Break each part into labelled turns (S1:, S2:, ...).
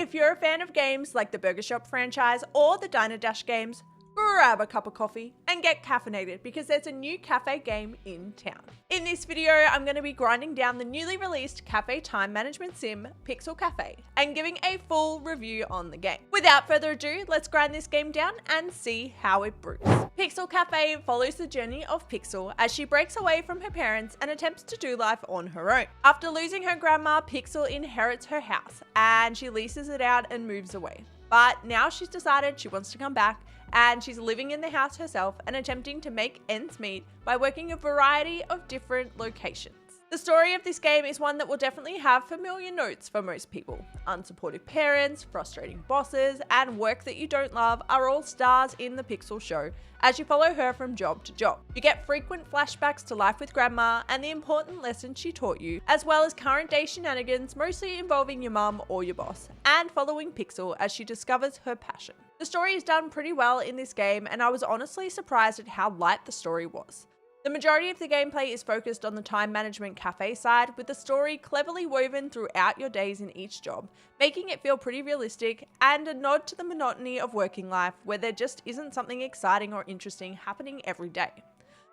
S1: if you're a fan of games like the Burger Shop franchise or the Diner Dash games, grab a cup of coffee and get caffeinated because there's a new cafe game in town. In this video, I'm going to be grinding down the newly released cafe time management sim, Pixel Cafe, and giving a full review on the game. Without further ado, let's grind this game down and see how it brews. Pixel Cafe follows the journey of Pixel as she breaks away from her parents and attempts to do life on her own. After losing her grandma, Pixel inherits her house and she leases it out and moves away. But now she's decided she wants to come back and she's living in the house herself and attempting to make ends meet by working a variety of different locations. The story of this game is one that will definitely have familiar notes for most people. Unsupportive parents, frustrating bosses, and work that you don't love are all stars in the Pixel show as you follow her from job to job. You get frequent flashbacks to life with grandma and the important lessons she taught you, as well as current day shenanigans mostly involving your mum or your boss, and following Pixel as she discovers her passion. The story is done pretty well in this game, and I was honestly surprised at how light the story was. The majority of the gameplay is focused on the time management cafe side, with the story cleverly woven throughout your days in each job, making it feel pretty realistic and a nod to the monotony of working life where there just isn't something exciting or interesting happening every day.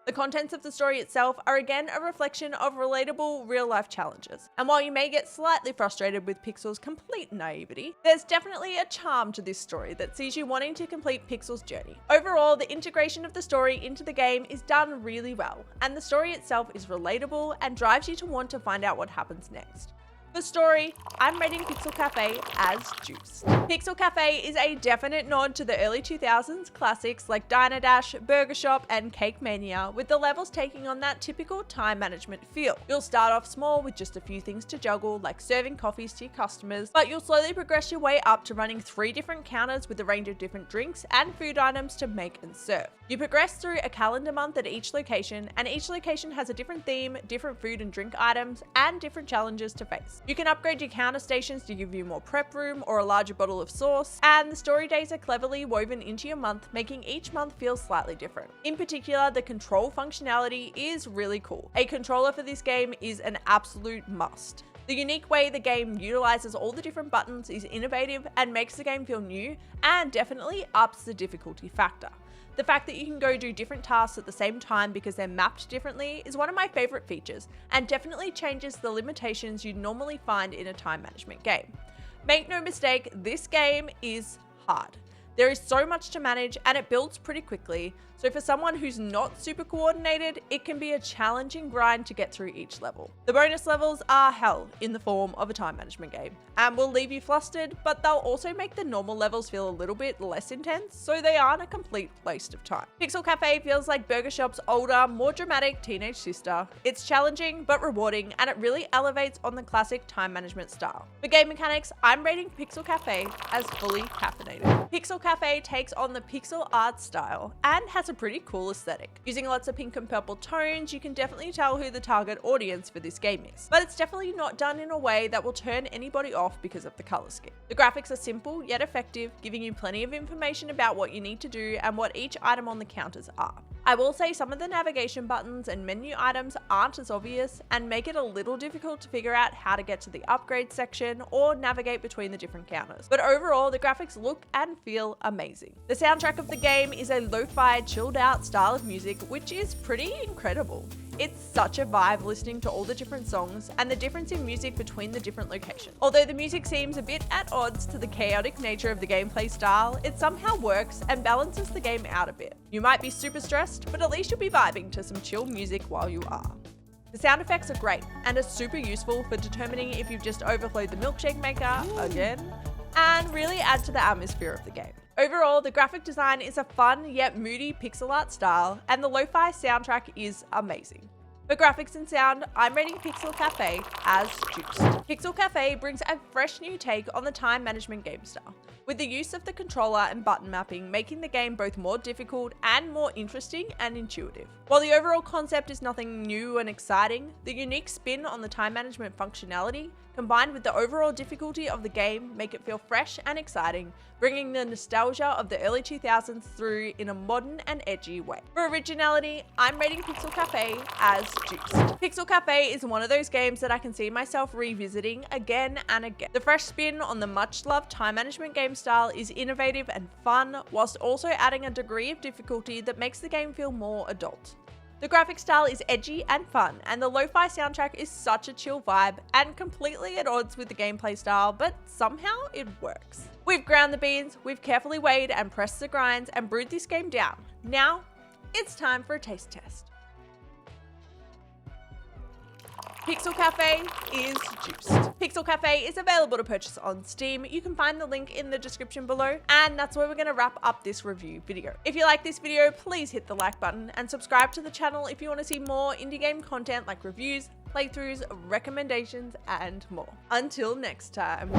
S1: The contents of the story itself are again a reflection of relatable real-life challenges, and while you may get slightly frustrated with Pixel's complete naivety, there's definitely a charm to this story that sees you wanting to complete Pixel's journey. Overall, the integration of the story into the game is done really well, and the story itself is relatable and drives you to want to find out what happens next. For story, I'm rating Pixel Cafe as juiced. Pixel Cafe is a definite nod to the early 2000s classics like Diner Dash, Burger Shop, and Cake Mania, with the levels taking on that typical time management feel. You'll start off small with just a few things to juggle, like serving coffees to your customers, but you'll slowly progress your way up to running 3 different counters with a range of different drinks and food items to make and serve. You progress through a calendar month at each location, and each location has a different theme, different food and drink items, and different challenges to face. You can upgrade your counter stations to give you more prep room or a larger bottle of sauce, and the story days are cleverly woven into your month, making each month feel slightly different. In particular, the control functionality is really cool. A controller for this game is an absolute must. The unique way the game utilizes all the different buttons is innovative and makes the game feel new, and definitely ups the difficulty factor. The fact that you can go do different tasks at the same time because they're mapped differently is one of my favorite features, and definitely changes the limitations you'd normally find in a time management game. Make no mistake, this game is hard. There is so much to manage and it builds pretty quickly, so for someone who's not super coordinated, it can be a challenging grind to get through each level. The bonus levels are hell in the form of a time management game, and will leave you flustered, but they'll also make the normal levels feel a little bit less intense, so they aren't a complete waste of time. Pixel Cafe feels like Burger Shop's older, more dramatic teenage sister. It's challenging but rewarding, and it really elevates on the classic time management style. For game mechanics, I'm rating Pixel Cafe as fully caffeinated. Pixel Cafe takes on the pixel art style and has a pretty cool aesthetic. Using lots of pink and purple tones, you can definitely tell who the target audience for this game is, but it's definitely not done in a way that will turn anybody off because of the color scheme. The graphics are simple yet effective, giving you plenty of information about what you need to do and what each item on the counters are. I will say some of the navigation buttons and menu items aren't as obvious and make it a little difficult to figure out how to get to the upgrade section or navigate between the different counters. But overall, the graphics look and feel amazing. The soundtrack of the game is a lo-fi, chilled out style of music, which is pretty incredible. It's such a vibe listening to all the different songs and the difference in music between the different locations. Although the music seems a bit at odds to the chaotic nature of the gameplay style, it somehow works and balances the game out a bit. You might be super stressed, but at least you'll be vibing to some chill music while you are. The sound effects are great and are super useful for determining if you've just overflowed the milkshake maker again, and really add to the atmosphere of the game. Overall, the graphic design is a fun yet moody pixel art style, and the lo-fi soundtrack is amazing. For graphics and sound, I'm rating Pixel Cafe as juiced. Pixel Cafe brings a fresh new take on the time management game style, with the use of the controller and button mapping making the game both more difficult and more interesting and intuitive. While the overall concept is nothing new and exciting, the unique spin on the time management functionality combined with the overall difficulty of the game, make it feel fresh and exciting, bringing the nostalgia of the early 2000s through in a modern and edgy way. For Originality, I'm rating Pixel Cafe as juiced. Pixel Cafe is one of those games that I can see myself revisiting again and again. The fresh spin on the much-loved time management game style is innovative and fun, whilst also adding a degree of difficulty that makes the game feel more adult. The graphic style is edgy and fun, and the lo-fi soundtrack is such a chill vibe and completely at odds with the gameplay style, but somehow it works. We've ground the beans, we've carefully weighed and pressed the grinds and brewed this game down. Now, it's time for a taste test. Pixel Cafe is juiced. Pixel Cafe is available to purchase on Steam. You can find the link in the description below, and that's where we're going to wrap up this review video. If you like this video, please hit the like button and subscribe to the channel if you want to see more indie game content like reviews, playthroughs, recommendations, and more. Until next time.